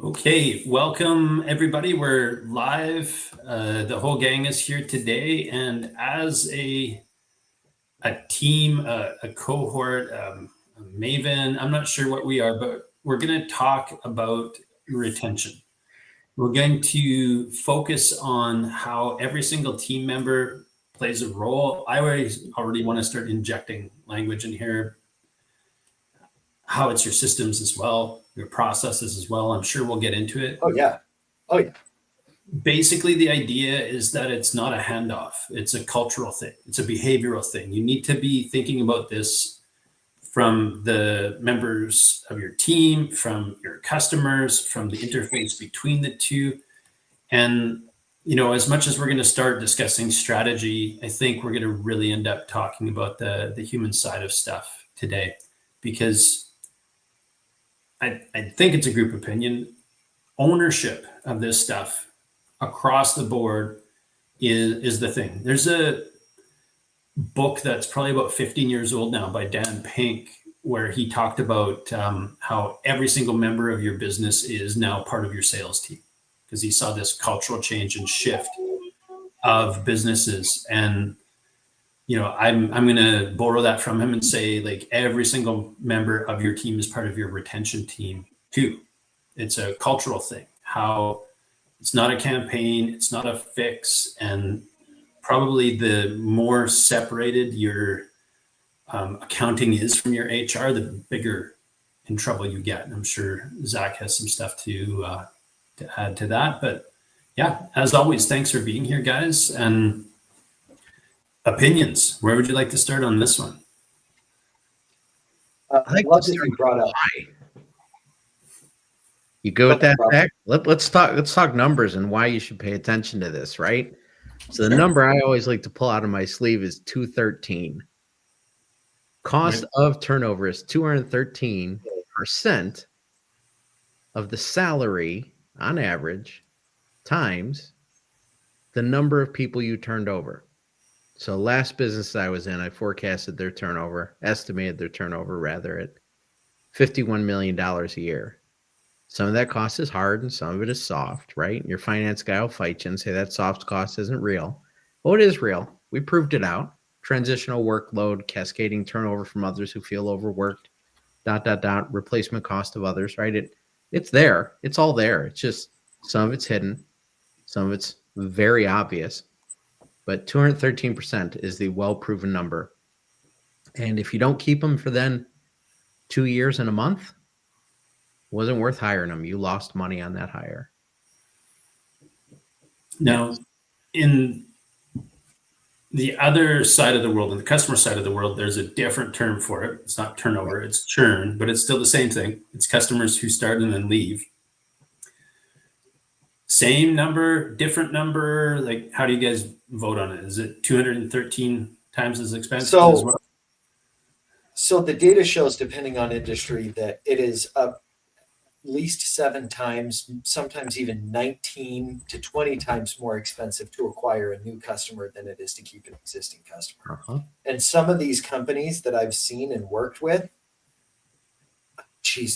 Okay, welcome everybody. We're live. The whole gang is here today, and as a team, a cohort, a maven, I'm not sure what we are, but we're going to talk about retention. We're going to focus on how every single team member plays a role. I already want to start injecting language in here, how it's your systems as well, your processes as well. I'm sure we'll get into it. Oh yeah. Basically, the idea is that it's not a handoff. It's a cultural thing. It's a behavioral thing. You need to be thinking about this from the members of your team, from your customers, from the interface between the two. And, as much as we're going to start discussing strategy, I think we're going to really end up talking about the human side of stuff today, because I think it's a group opinion. Ownership of this stuff across the board is the thing. There's a book that's probably about 15 years old now by Dan Pink, where he talked about how every single member of your business is now part of your sales team, because he saw this cultural change and shift of businesses. And I'm going to borrow that from him and say, like, every single member of your team is part of your retention team too. It's a cultural thing. How it's not a campaign, it's not a fix, and probably the more separated your accounting is from your HR, the bigger in trouble you get. And I'm sure Zach has some stuff to add to that. But yeah, as always, thanks for being here, guys. And opinions. Where would you like to start on this one? I love that you brought up. You go with that, Zach? Let's talk numbers and why you should pay attention to this, right? So the number I always like to pull out of my sleeve is 213. Cost of turnover is 213% of the salary on average times the number of people you turned over. So last business I was in, I estimated their turnover rather, at $51 million a year. Some of that cost is hard and some of it is soft, right? Your finance guy will fight you and say that soft cost isn't real. Well, it is real. We proved it out. Transitional workload, cascading turnover from others who feel overworked, ... replacement cost of others, right? It's there. It's all there. It's just some of it's hidden. Some of it's very obvious. But 213% is the well-proven number. And if you don't keep them for then 2 years and a month, wasn't worth hiring them. You lost money on that hire. Now, in the other side of the world, in the customer side of the world, there's a different term for it. It's not turnover, it's churn, but it's still the same thing. It's customers who start and then leave. Same number, different number? Like, how do you guys vote on it? Is it 213 times as expensive as well? So the data shows, depending on industry, that it is up at least 7 times, sometimes even 19 to 20 times more expensive to acquire a new customer than it is to keep an existing customer. And some of these companies that I've seen and worked with,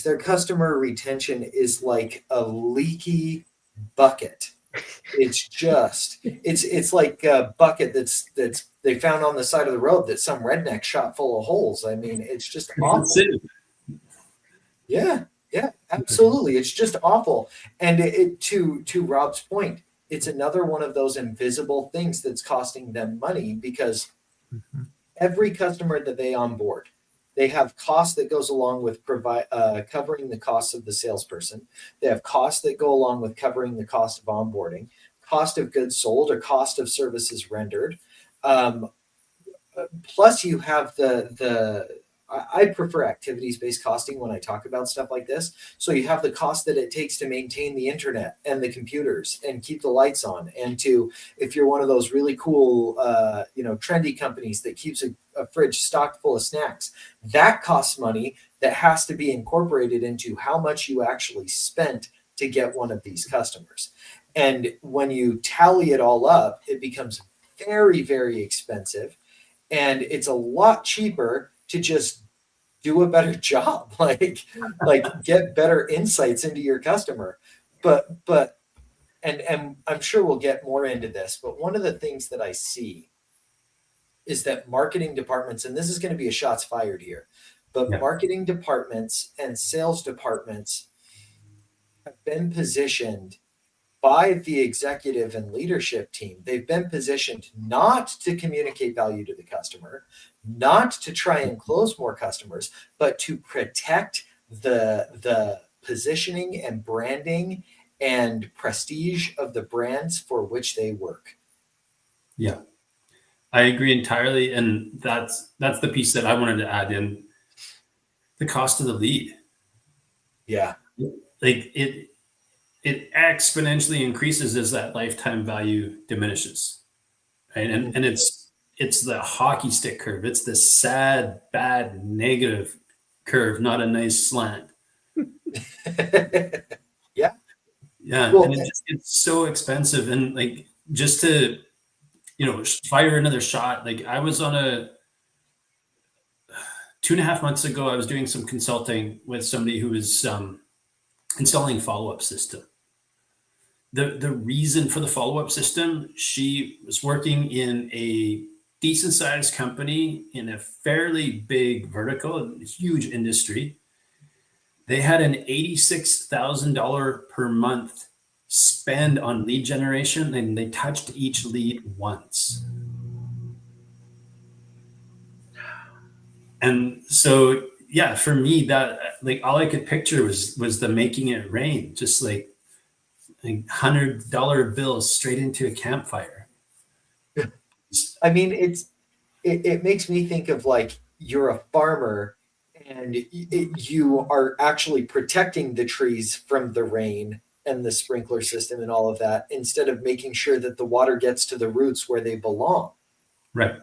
their customer retention is like a leaky bucket. It's like a bucket that's they found on the side of the road that some redneck shot full of holes. I mean, it's just awful. Yeah, absolutely. It's just awful. And to Rob's point, it's another one of those invisible things that's costing them money, because every customer that they onboard, they have cost that goes along with covering the costs of the salesperson. They have costs that go along with covering the cost of onboarding, cost of goods sold, or cost of services rendered. Plus, you have I prefer activities-based costing when I talk about stuff like this. So you have the cost that it takes to maintain the internet and the computers and keep the lights on. And if you're one of those really cool, trendy companies that keeps a fridge stocked full of snacks, that costs money that has to be incorporated into how much you actually spent to get one of these customers. And when you tally it all up, it becomes very, very expensive. And it's a lot cheaper to just do a better job, like get better insights into your customer. But and I'm sure we'll get more into this, but one of the things that I see is that marketing departments, and this is going to be a shots fired here, but Yeah. marketing departments and sales departments have been positioned by the executive and leadership team. They've been positioned not to communicate value to the customer, not to try and close more customers, but to protect the positioning and branding and prestige of the brands for which they work. Yeah, I agree entirely. And that's the piece that I wanted to add in: the cost of the lead. Yeah. Like it exponentially increases as that lifetime value diminishes. Right. And it's the hockey stick curve. It's the sad, bad, negative curve, not a nice slant. Yeah. Yeah. Well, And it's so expensive. And like, just to, fire another shot, like I was on a 2.5 months ago, I was doing some consulting with somebody who was installing follow-up system. The reason for the follow-up system, she was working in a decent sized company in a fairly big vertical, a huge industry. They had an $86,000 per month spend on lead generation, and they touched each lead once. And so, yeah, for me, that, like, all I could picture was the making it rain, just like $100 bills straight into a campfire. I mean, it makes me think of like you're a farmer and you are actually protecting the trees from the rain and the sprinkler system and all of that, instead of making sure that the water gets to the roots where they belong. Right.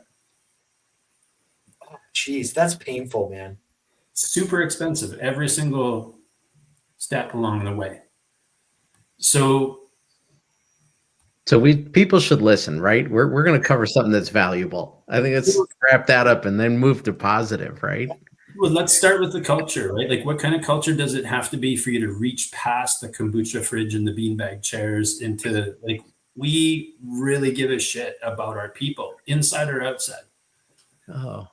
Oh, geez, that's painful, man. Super expensive every single step along the way. So people should listen, right? We're going to cover something that's valuable. I think let's wrap that up and then move to positive, right? well, let's start with the culture, right? Like, what kind of culture does it have to be for you to reach past the kombucha fridge and the beanbag chairs into, like, we really give a shit about our people, inside or outside? Oh,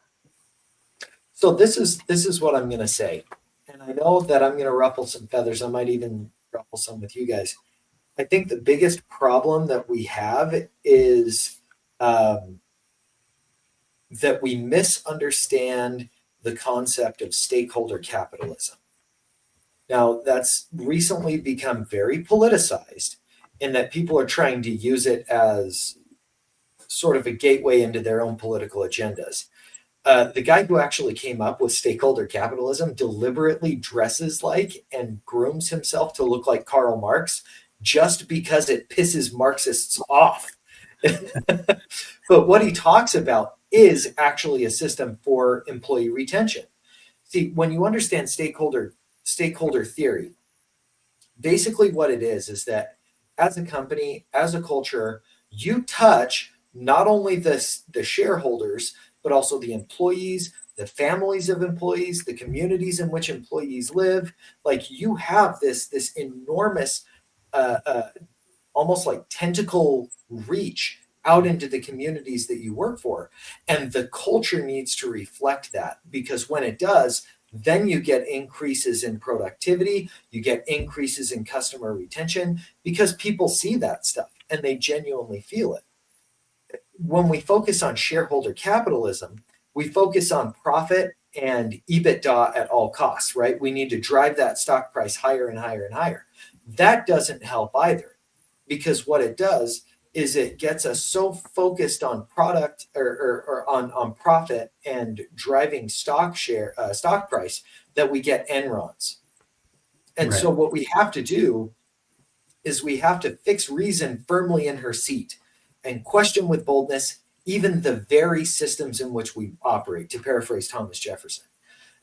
So this is what I'm going to say, and I know that I'm going to ruffle some feathers. I might even ruffle some with you guys. I think the biggest problem that we have is that we misunderstand the concept of stakeholder capitalism. Now, that's recently become very politicized in that people are trying to use it as sort of a gateway into their own political agendas. The guy who actually came up with stakeholder capitalism deliberately dresses like and grooms himself to look like Karl Marx just because it pisses Marxists off. But what he talks about is actually a system for employee retention. See, when you understand stakeholder theory, basically what it is that as a company, as a culture, you touch not only the shareholders, but also the employees, the families of employees, the communities in which employees live. Like, you have this enormous, almost like tentacle reach out into the communities that you work for. And the culture needs to reflect that, because when it does, then you get increases in productivity, you get increases in customer retention, because people see that stuff and they genuinely feel it. When we focus on shareholder capitalism, we focus on profit and EBITDA at all costs, right? We need to drive that stock price higher and higher and higher. That doesn't help either, because what it does is it gets us so focused on product or on profit and driving stock price that we get Enrons. And Right. so what we have to do is we have to fix reason firmly in her seat and question with boldness even the very systems in which we operate, to paraphrase Thomas Jefferson.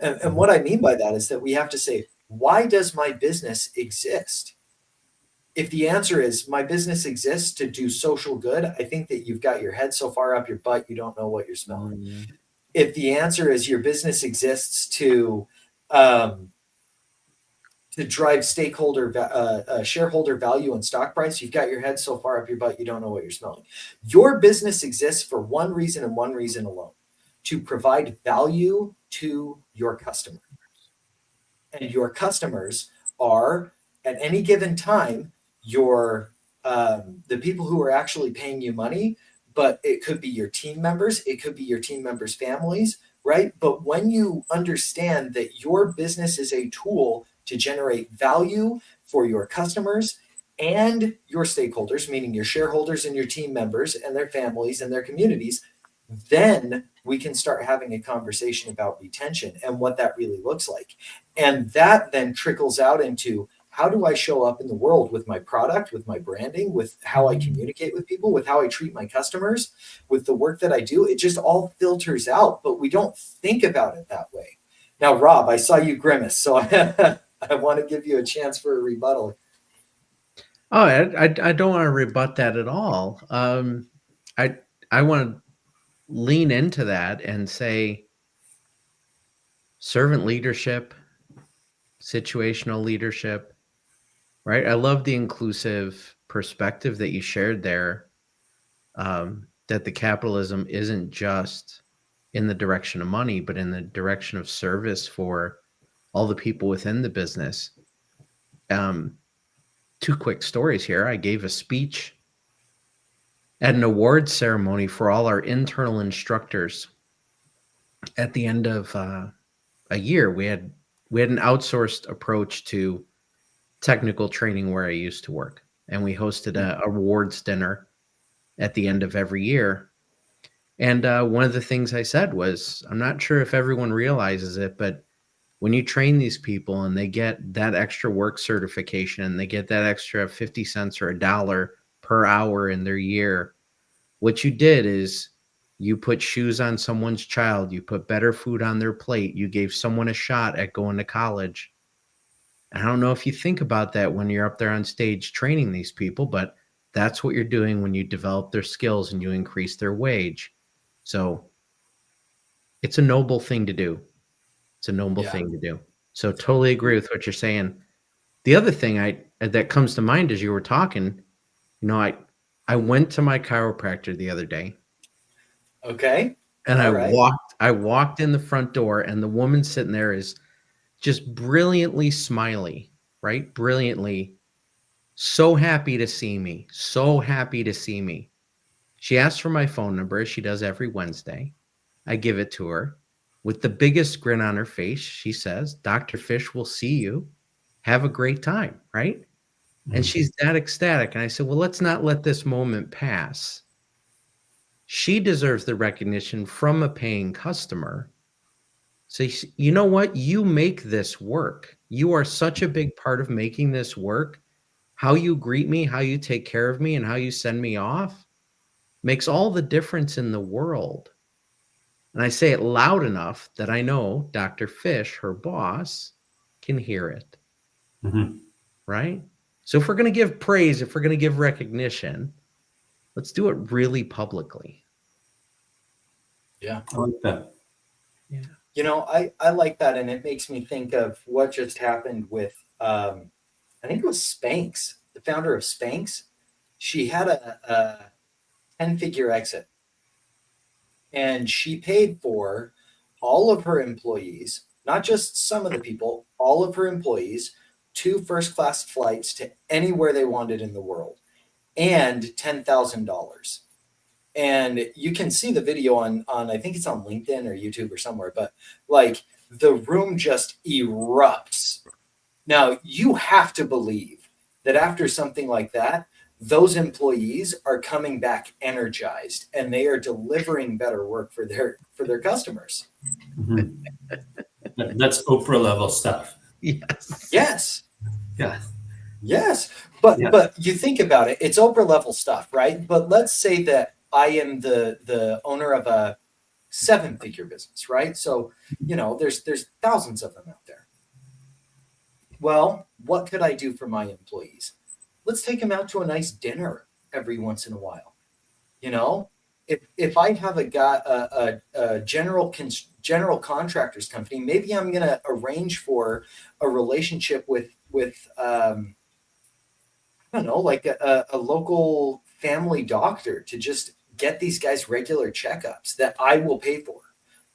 And what I mean by that is that we have to say, why does my business exist? If the answer is my business exists to do social good, I think that you've got your head so far up your butt you don't know what you're smelling. If the answer is your business exists to drive shareholder value and stock price, you've got your head so far up your butt, you don't know what you're smelling. Your business exists for one reason and one reason alone: to provide value to your customer. And your customers are, at any given time, the people who are actually paying you money, but it could be your team members, it could be your team members' families, right? But when you understand that your business is a tool to generate value for your customers and your stakeholders, meaning your shareholders and your team members and their families and their communities, then we can start having a conversation about retention and what that really looks like. And that then trickles out into, how do I show up in the world with my product, with my branding, with how I communicate with people, with how I treat my customers, with the work that I do? It just all filters out, but we don't think about it that way. Now, Rob, I saw you grimace, so I want to give you a chance for a rebuttal. Oh, I don't want to rebut that at all. I want to lean into that and say servant leadership, situational leadership, right? I love the inclusive perspective that you shared there, that the capitalism isn't just in the direction of money, but in the direction of service for all the people within the business. Two quick stories here. I gave a speech at an awards ceremony for all our internal instructors at the end of a year. We had an outsourced approach to technical training where I used to work, and we hosted a awards dinner at the end of every year. And one of the things I said was, I'm not sure if everyone realizes it, but when you train these people and they get that extra work certification and they get that extra 50 cents or $1 per hour in their year, what you did is you put shoes on someone's child, you put better food on their plate, you gave someone a shot at going to college. And I don't know if you think about that when you're up there on stage training these people, but that's what you're doing when you develop their skills and you increase their wage. So it's a noble thing to do. It's a noble thing to do. So totally agree with what you're saying. The other thing that comes to mind as you were talking, I went to my chiropractor the other day. Okay. And I walked in the front door, and the woman sitting there is just brilliantly smiley, right? Brilliantly. So happy to see me. So happy to see me. She asked for my phone number, as she does every Wednesday. I give it to her. With the biggest grin on her face, she says, "Dr. Fish will see you. Have a great time," right? And she's that ecstatic. And I said, well, let's not let this moment pass. She deserves the recognition from a paying customer. So you know what? You make this work. You are such a big part of making this work. How you greet me, how you take care of me, and how you send me off makes all the difference in the world. And I say it loud enough that I know Dr. Fish, her boss, can hear it. Right? So if we're going to give praise, if we're going to give recognition, let's do it really publicly. Yeah. I like that. Yeah. I like that. And it makes me think of what just happened with, I think it was Spanx, the founder of Spanx. She had a 10-figure exit, and she paid for all of her employees, not just some of the people, all of her employees, 2 first-class flights to anywhere they wanted in the world, and $10,000. And you can see the video on I think it's on LinkedIn or YouTube or somewhere, but like the room just erupts. Now you have to believe that after something like that, those employees are coming back energized and they are delivering better work for their customers. That's Oprah level stuff. Yes. Yeah. Yes. But you think about it, it's Oprah level stuff, right? But let's say that I am the owner of a 7-figure business, right? So, there's thousands of them out there. Well, what could I do for my employees? Let's take them out to a nice dinner every once in a while. if I have a general contractors company, maybe I'm going to arrange for a relationship with I don't know, like a local family doctor to just get these guys regular checkups that I will pay for,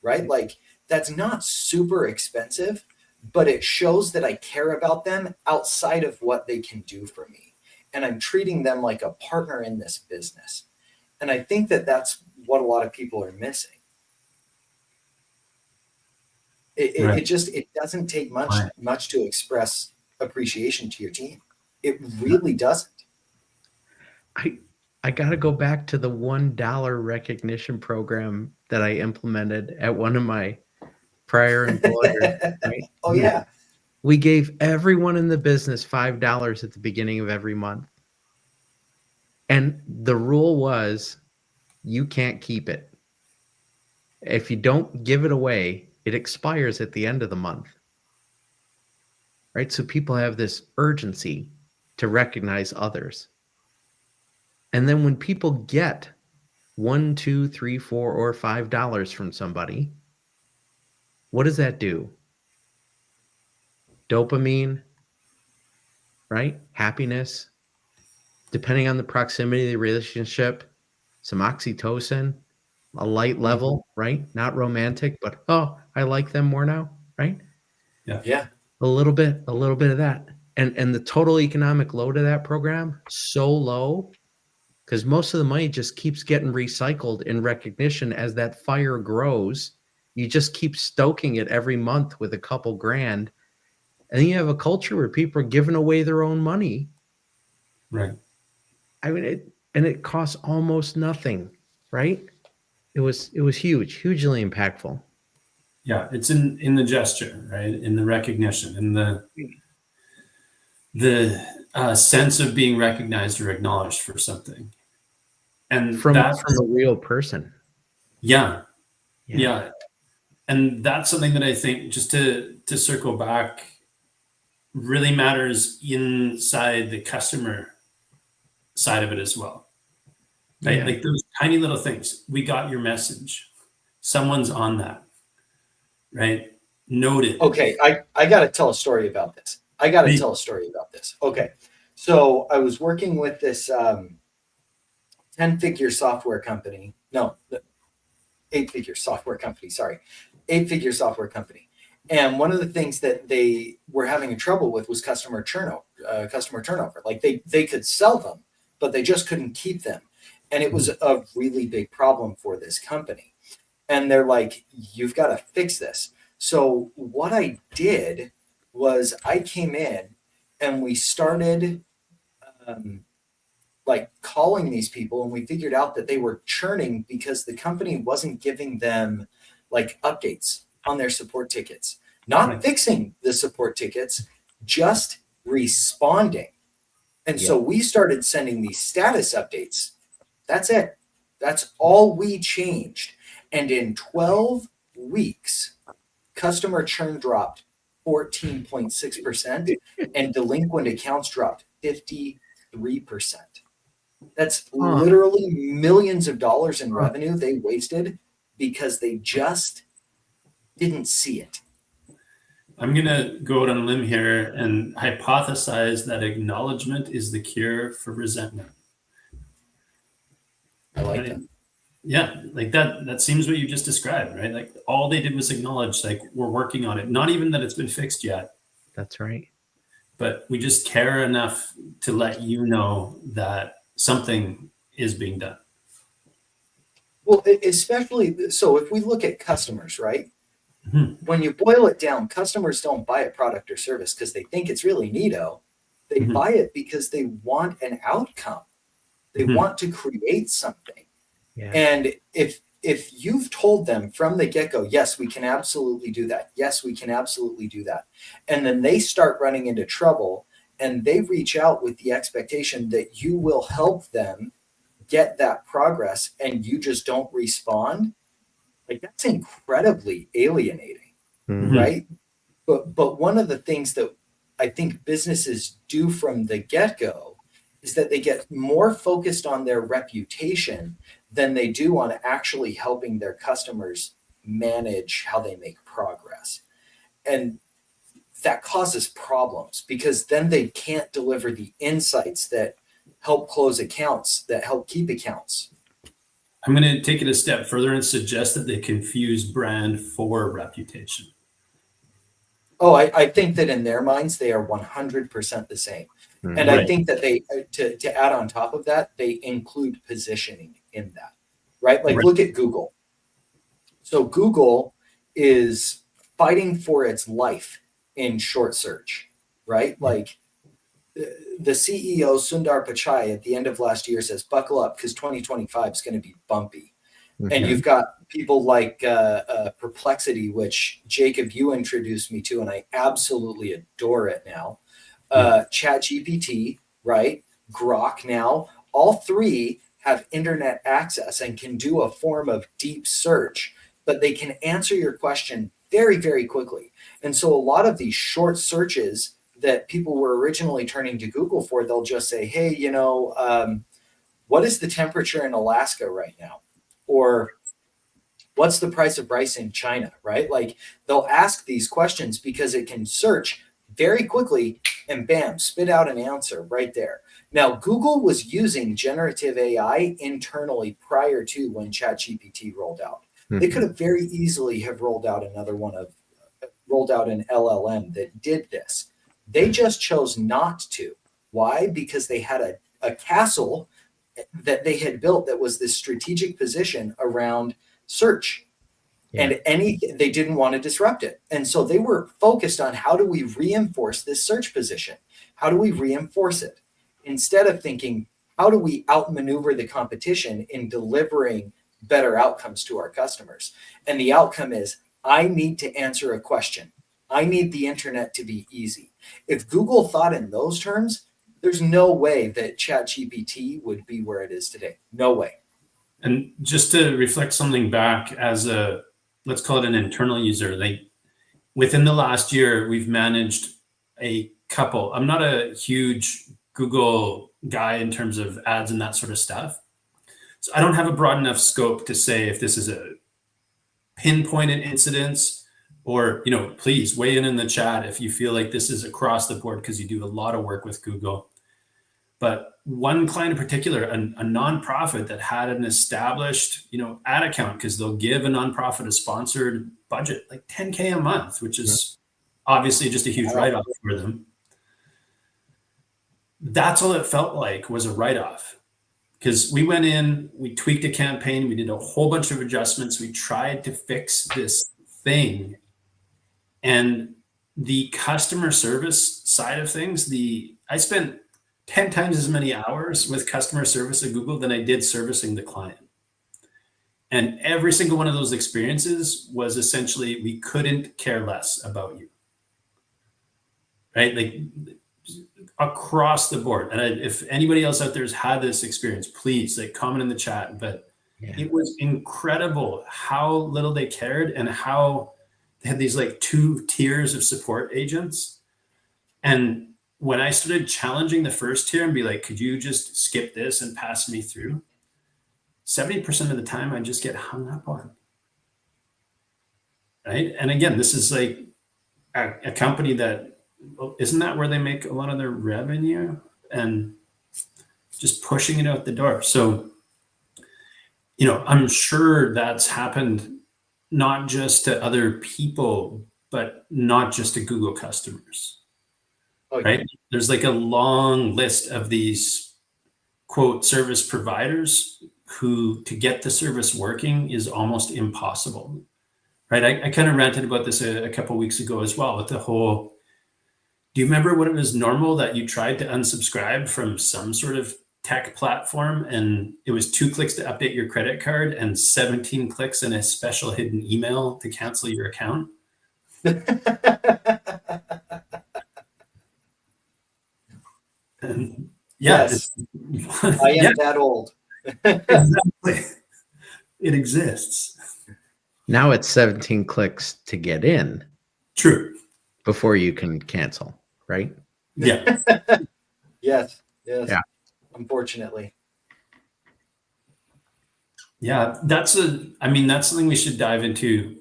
right? Like that's not super expensive, but it shows that I care about them outside of what they can do for me. And I'm treating them like a partner in this business. And I think that that's what a lot of people are missing. Right. It doesn't take Right. much to express appreciation to your team. It really doesn't. I got to go back to the $1 recognition program that I implemented at one of my prior employers, right? Oh yeah. We gave everyone in the business $5 at the beginning of every month. And the rule was you can't keep it. If you don't give it away, it expires at the end of the month. Right? So people have this urgency to recognize others. And then when people get $1, $2, $3, $4, or $5 from somebody, what does that do? Dopamine, right? Happiness, depending on the proximity of the relationship, some oxytocin, a light level, right? Not romantic, but oh, I like them more now, right? Yeah. A little bit of that. And the total economic load of that program, so low, because most of the money just keeps getting recycled in recognition as that fire grows. You just keep stoking it every month with a couple grand. And then you have a culture where people are giving away their own money. Right. I mean, it costs almost nothing, right? It was huge, hugely impactful. Yeah, it's in the gesture, right? In the recognition, in the sense of being recognized or acknowledged for something, and From that's a real person. yeah, and that's something that I think, just to circle back, really matters inside the customer side of it as well, right? Yeah. Like those tiny little things. We got your message. Someone's on that, right? Noted. Okay, I got to tell a story about this. Okay, so I was working with this 10-figure software company. No, 8-figure software company. Sorry, 8-figure software company. And one of the things that they were having trouble with was customer turnover. Like they could sell them, but they just couldn't keep them. And it was a really big problem for this company. And they're like, you've got to fix this. So what I did was I came in and we started like calling these people, and we figured out that they were churning because the company wasn't giving them like updates on their support tickets, not fixing the support tickets, just responding. And so we started sending these status updates. That's it. That's all we changed. And in 12 weeks, customer churn dropped 14.6% and delinquent accounts dropped 53%. That's literally millions of dollars in revenue they wasted because they just didn't see it. I'm going to go out on a limb here and hypothesize that acknowledgement is the cure for resentment. I like that. Yeah, like that seems what you just described, right? Like all they did was acknowledge, like, we're working on it. Not even that it's been fixed yet. That's right. But we just care enough to let you know that something is being done. Well, especially, so if we look at customers, right? Mm-hmm. When you boil it down, customers don't buy a product or service because they think it's really neato. They buy it because they want an outcome. They want to create something. Yeah. And if you've told them from the get-go, yes, we can absolutely do that. Yes, we can absolutely do that. And then they start running into trouble and they reach out with the expectation that you will help them get that progress and you just don't respond. Like that's incredibly alienating, right? But one of the things that I think businesses do from the get-go is that they get more focused on their reputation than they do on actually helping their customers manage how they make progress. And that causes problems because then they can't deliver the insights that help close accounts, that help keep accounts. I'm going to take it a step further and suggest that they confuse brand for reputation. Oh, I think that in their minds, they are 100% the same. And Right. I think that they, to add on top of that, they include positioning in that, right? Like, Right. look at Google. So Google is fighting for its life in short search, right? Like, the CEO, Sundar Pichai, at the end of last year says, buckle up because 2025 is going to be bumpy. And you've got people like Perplexity, which Jacob, you introduced me to, and I absolutely adore it now. ChatGPT, right? Grok now. All three have internet access and can do a form of deep search, but they can answer your question very, very quickly. And so a lot of these short searches that people were originally turning to Google for, they'll just say, hey, what is the temperature in Alaska right now? Or what's the price of rice in China, right? Like, they'll ask these questions because it can search very quickly and bam, spit out an answer right there. Now, Google was using generative AI internally prior to when ChatGPT rolled out. They could have very easily have rolled out an LLM that did this. They just chose not to. Why? Because they had a castle that they had built that was this strategic position around search. And they didn't want to disrupt it. And so they were focused on how do we reinforce this search position? How do we reinforce it? Instead of thinking, how do we outmaneuver the competition in delivering better outcomes to our customers? And the outcome is, I need to answer a question. I need the internet to be easy. If Google thought in those terms, there's no way that ChatGPT would be where it is today. No way. And just to reflect something back as let's call it an internal user, within the last year, we've managed a couple. I'm not a huge Google guy in terms of ads and that sort of stuff. So I don't have a broad enough scope to say if this is a pinpointed incidents or, please weigh in the chat if you feel like this is across the board because you do a lot of work with Google. But one client in particular, a nonprofit that had an established, ad account, because they'll give a nonprofit a sponsored budget, like $10K a month, which is obviously just a huge write-off for them. That's all it felt like was a write-off. Because we went in, we tweaked a campaign, we did a whole bunch of adjustments, we tried to fix this thing. And the customer service side of things, I spent 10 times as many hours with customer service at Google than I did servicing the client. And every single one of those experiences was essentially, we couldn't care less about you. Right? Like across the board. And if anybody else out there has had this experience, please comment in the chat. But it was incredible how little they cared and how they had these 2 tiers of support agents. And when I started challenging the first tier and be like, could you just skip this and pass me through? 70% of the time I just get hung up on. Right. And again, this is like a company that, isn't that where they make a lot of their revenue and just pushing it out the door? So, I'm sure that's happened not just to other people, but not just to Google customers. Right? There's a long list of these quote service providers who, to get the service working is almost impossible. Right? I kind of ranted about this a couple of weeks ago as well with the whole, do you remember when it was normal that you tried to unsubscribe from some sort of tech platform and it was 2 clicks to update your credit card and 17 clicks and a special hidden email to cancel your account? And yes, I am that old. Exactly. It exists. Now it's 17 clicks to get in. True. Before you can cancel, right? Yeah. Yes. Yeah. unfortunately. Yeah, that's something we should dive into,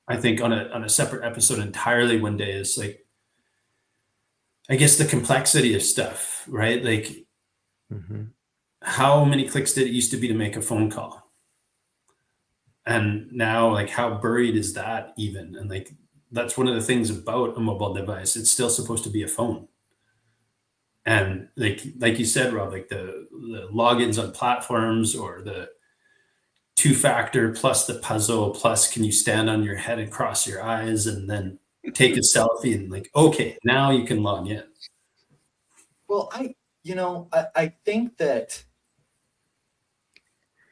I think, on a separate episode entirely one day, is like, I guess, the complexity of stuff, right? Like, Mm-hmm. how many clicks did it used to be to make a phone call? And now, like, how buried is that even? And like, that's one of the things about a mobile device. It's still supposed to be a phone. And like you said, Rob, like the logins on platforms, or the two-factor plus the puzzle plus can you stand on your head and cross your eyes and then take a selfie, and like, okay, now you can log in. Well, I think that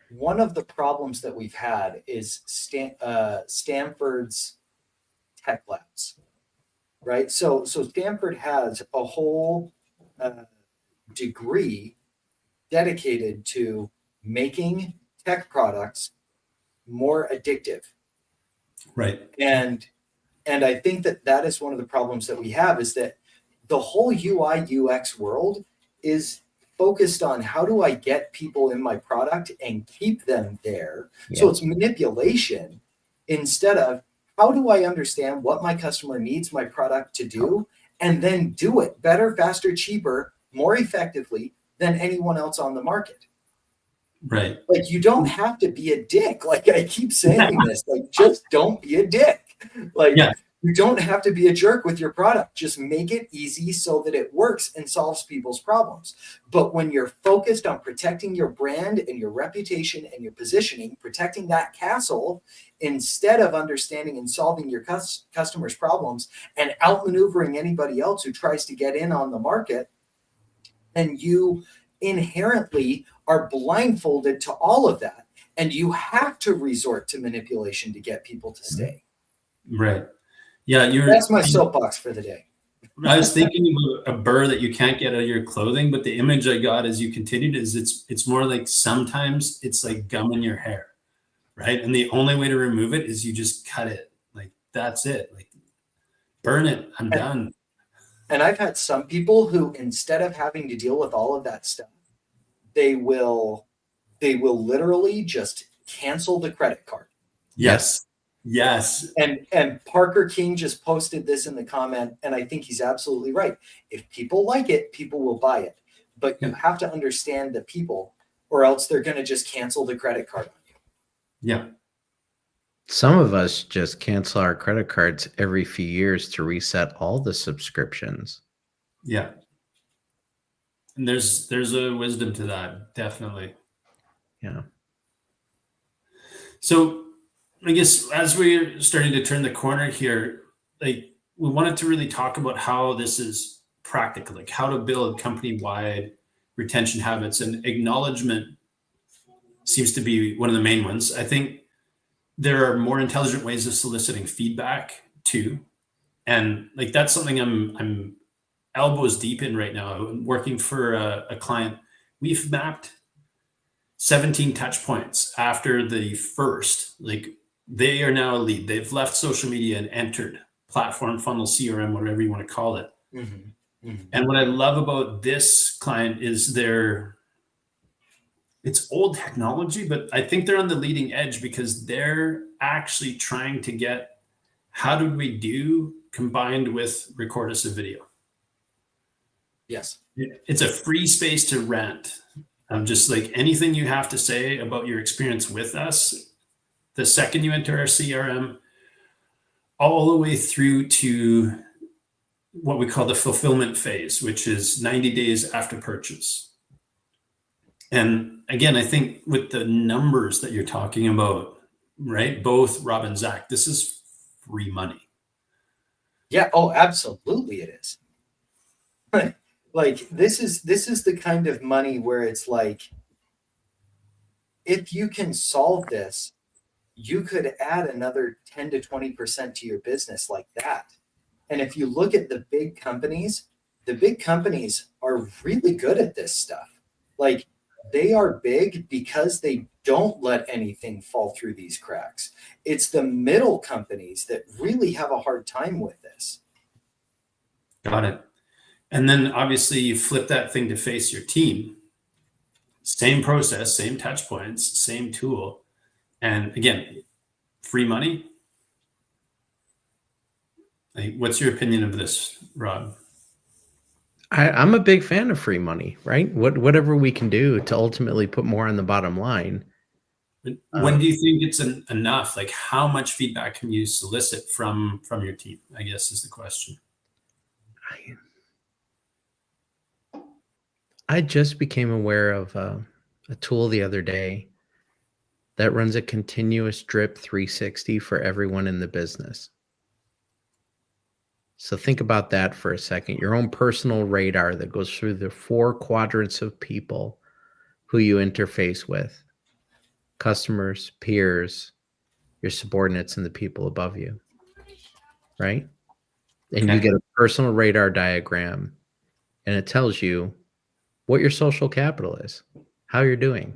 one of the problems that we've had is Stanford's tech labs, right? So Stanford has a whole degree dedicated to making tech products more addictive. Right. And I think that is one of the problems that we have, is that the whole UI UX world is focused on how do I get people in my product and keep them there. Yeah. So it's manipulation instead of how do I understand what my customer needs my product to do, and then do it better, faster, cheaper, more effectively than anyone else on the market. Right. Like, you don't have to be a dick. Like, I keep saying this, like, just don't be a dick. Like, Yeah. you don't have to be a jerk with your product. Just make it easy so that it works and solves people's problems. But when you're focused on protecting your brand and your reputation and your positioning, protecting that castle, instead of understanding and solving your customers' problems and outmaneuvering anybody else who tries to get in on the market, and you inherently are blindfolded to all of that, and you have to resort to manipulation to get people to stay. Right. Yeah, That's my soapbox for the day. I was thinking about a burr that you can't get out of your clothing, but the image I got as you continued is it's more like, sometimes it's like gum in your hair, right? And the only way to remove it is you just cut it. Like, that's it. Like, burn it. I'm done. And I've had some people who, instead of having to deal with all of that stuff, they will literally just cancel the credit card. Yes. Yes. And Parker King just posted this in the comment, and I think he's absolutely right. If people like it, people will buy it. But you have to understand the people, or else they're going to just cancel the credit card on you. Yeah. Some of us just cancel our credit cards every few years to reset all the subscriptions. Yeah. And there's a wisdom to that, definitely. Yeah. So I guess as we're starting to turn the corner here, like, we wanted to really talk about how this is practical, like how to build company-wide retention habits, and acknowledgement seems to be one of the main ones. I think there are more intelligent ways of soliciting feedback too. And like, that's something I'm elbows deep in right now. I'm working for a client. We've mapped 17 touch points after the first. Like, they are now a lead. They've left social media and entered platform, funnel, CRM, whatever you want to call it. Mm-hmm. Mm-hmm. And what I love about this client is it's old technology, but I think they're on the leading edge, because they're actually trying to get, how did we do combined with record us a video? Yes. It's a free space to rent. Just like, anything you have to say about your experience with us, the second you enter our CRM, all the way through to what we call the fulfillment phase, which is 90 days after purchase. And again, I think with the numbers that you're talking about, right? Both Rob and Zach, this is free money. Yeah. Oh, absolutely it is. Like, this is the kind of money where it's like, if you can solve this, you could add another 10 to 20% to your business like that. And if you look at the big companies are really good at this stuff. Like, they are big because they don't let anything fall through these cracks. It's the middle companies that really have a hard time with this. Got it. And then obviously you flip that thing to face your team, same process, same touch points, same tool. And again, free money. Like, what's your opinion of this, Rob? I'm a big fan of free money, right? Whatever we can do to ultimately put more on the bottom line. When do you think it's enough? Like, how much feedback can you solicit from your team, I guess, is the question. I just became aware of a tool the other day that runs a continuous drip 360 for everyone in the business. So think about that for a second. Your own personal radar that goes through the 4 quadrants of people who you interface with: customers, peers, your subordinates, and the people above you, right? And you get a personal radar diagram, and it tells you what your social capital is, how you're doing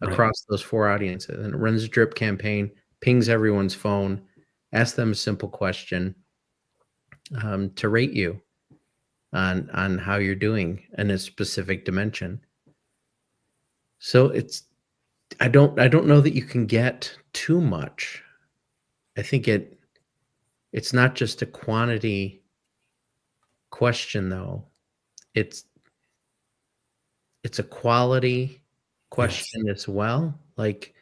across those 4 audiences. And it runs a drip campaign, pings everyone's phone, asks them a simple question to rate you on how you're doing in a specific dimension. So I don't know that you can get too much. I think it's not just a quantity question, though. It's a quality question as well. Like,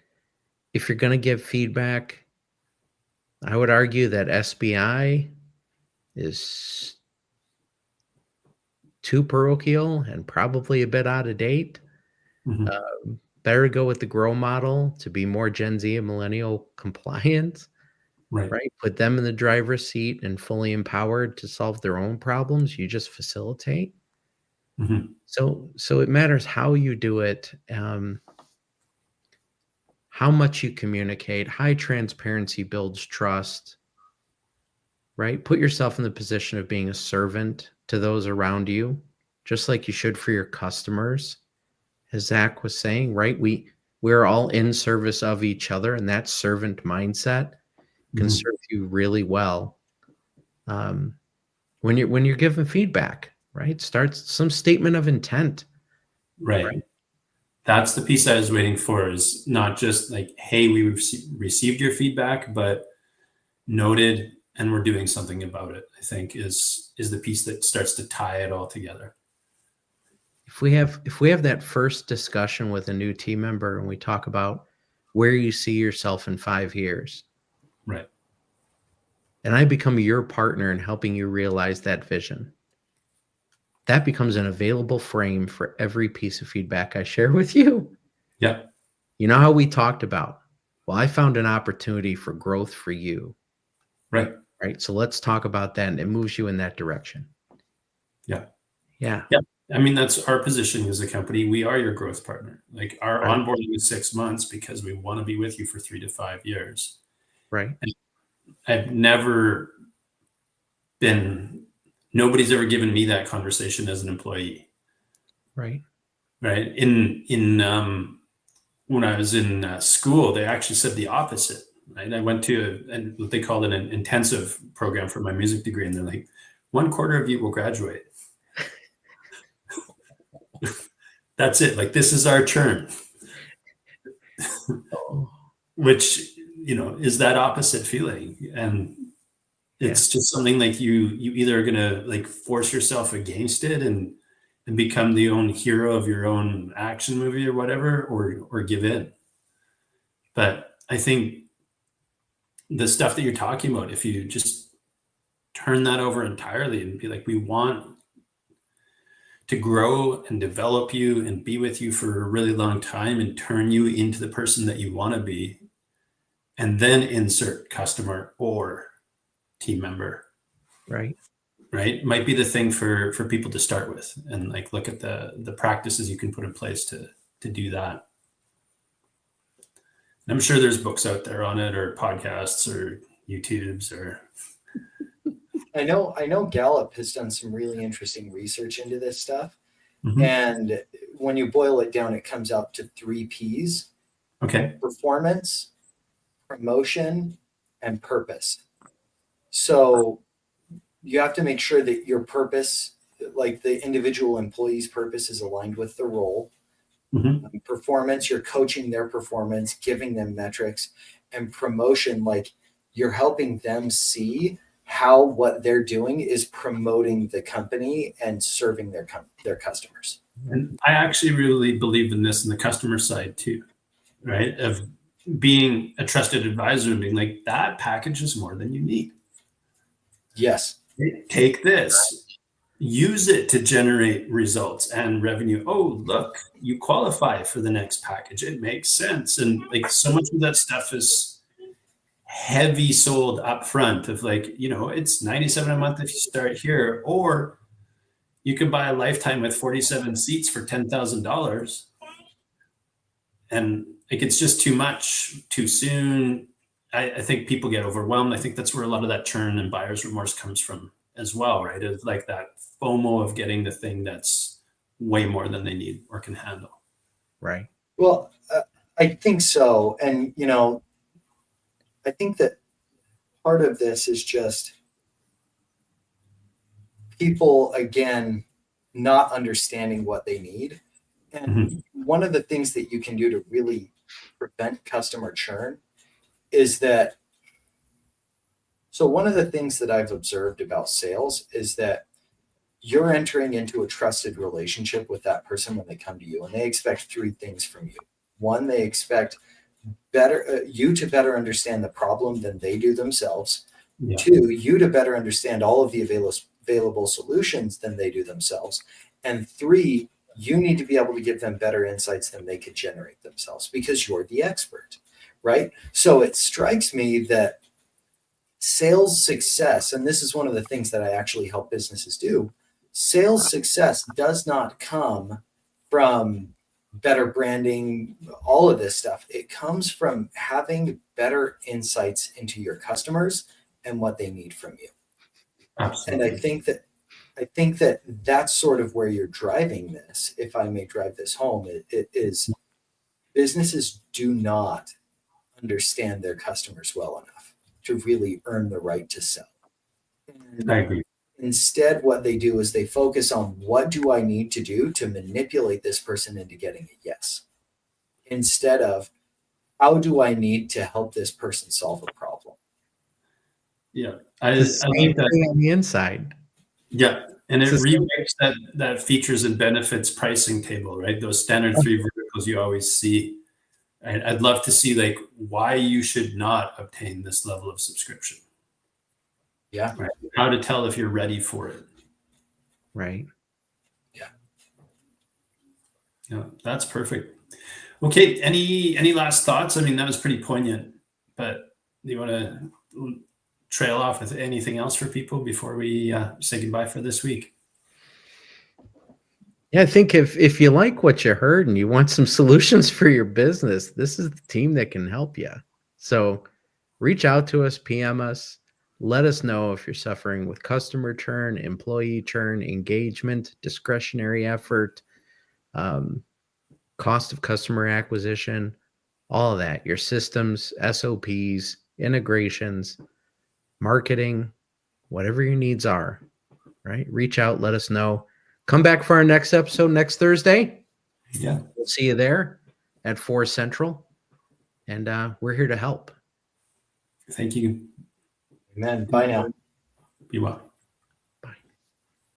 if you're going to give feedback, I would argue that SBI is too parochial and probably a bit out of date. Better go with the grow model to be more Gen Z and millennial compliant, right? Put them in the driver's seat and fully empowered to solve their own problems. You just facilitate. So it matters how you do it, how much you communicate. High transparency builds trust, right? Put yourself in the position of being a servant to those around you, just like you should for your customers. As Zach was saying, right? We're all in service of each other, and that servant mindset can serve you really well. When you're given feedback, right? Start some statement of intent. Right. That's the piece I was waiting for, is not just like, hey, we received your feedback, but noted, and we're doing something about it, I think is the piece that starts to tie it all together. If we have that first discussion with a new team member and we talk about where you see yourself in 5 years, right, and I become your partner in helping you realize that vision, that becomes an available frame for every piece of feedback I share with you. Yeah. You know how we talked about, well, I found an opportunity for growth for you. Right. So let's talk about that. And it moves you in that direction. Yeah. Yeah. I mean, that's our position as a company. We are your growth partner. Like, our onboarding is 6 months because we want to be with you for 3 to 5 years. Right. And I've never been, nobody's ever given me that conversation as an employee. Right. In when I was in school, they actually said the opposite. Right. I went to what they called an intensive program for my music degree, and they're like, 1/4 of you will graduate. That's it. Like, this is our churn. Which, is that opposite feeling. And it's just something like you either are going to like force yourself against it and become the own hero of your own action movie or whatever, or give in. But I think the stuff that you're talking about, if you just turn that over entirely and be like, we want to grow and develop you and be with you for a really long time and turn you into the person that you want to be, and then insert customer or team member. Right. Might be the thing for people to start with, and like look at the practices you can put in place to do that. And I'm sure there's books out there on it, or podcasts, or YouTubes, or. I know Gallup has done some really interesting research into this stuff. And when you boil it down, it comes out to 3 P's. Okay. Performance, promotion, and purpose. So you have to make sure that your purpose, like the individual employee's purpose, is aligned with the role. Mhm. Performance, you're coaching their performance, giving them metrics. And promotion, like you're helping them see how what they're doing is promoting the company and serving their customers. And I actually really believe in this in the customer side too, right? Of being a trusted advisor and being like, that package is more than you need. Yes. Take this, use it to generate results and revenue. Oh, look, you qualify for the next package. It makes sense. And like so much of that stuff is heavy sold up front of like, it's 97 a month if you start here, or you can buy a lifetime with 47 seats for $10,000. And like, it's just too much too soon. I think people get overwhelmed. I think that's where a lot of that churn and buyer's remorse comes from as well, right? It's like that FOMO of getting the thing that's way more than they need or can handle. Right. Well, I think so. And, I think that part of this is just people, again, not understanding what they need. And one of the things that you can do to really prevent customer churn is that. So one of the things that I've observed about sales is that you're entering into a trusted relationship with that person when they come to you, and they expect three things from you. One, they expect you to better understand the problem than they do themselves. Yeah. Two, you to better understand all of the available solutions than they do themselves. And three, you need to be able to give them better insights than they could generate themselves because you're the expert, right? So it strikes me that sales success, and this is one of the things that I actually help businesses do, sales success does not come from better branding, all of this stuff. It comes from having better insights into your customers and what they need from you. Absolutely. And I think that that's sort of where you're driving this. If I may drive this home, it is businesses do not understand their customers well enough to really earn the right to sell. And I agree. instead, what they do is they focus on what do I need to do to manipulate this person into getting a yes, instead of how do I need to help this person solve a problem. Yeah. The I same like that. thing on the inside. Yeah. And it It's the same- remakes that features and benefits pricing table, right? Those standard three verticals you always see. I'd love to see like why you should not obtain this level of subscription. Yeah. Right? How to tell if you're ready for it. Right. Yeah, that's perfect. Okay. Any last thoughts? I mean, that was pretty poignant, but do you want to trail off with anything else for people before we say goodbye for this week? Yeah, I think if you like what you heard and you want some solutions for your business, this is the team that can help you. So reach out to us, PM us, let us know if you're suffering with customer churn, employee churn, engagement, discretionary effort, cost of customer acquisition, all of that, your systems, SOPs, integrations, marketing, whatever your needs are, right? Reach out, let us know. Come back for our next episode next Thursday. Yeah. We'll see you there at 4 Central. And we're here to help. Thank you. Amen. Bye now. Be well.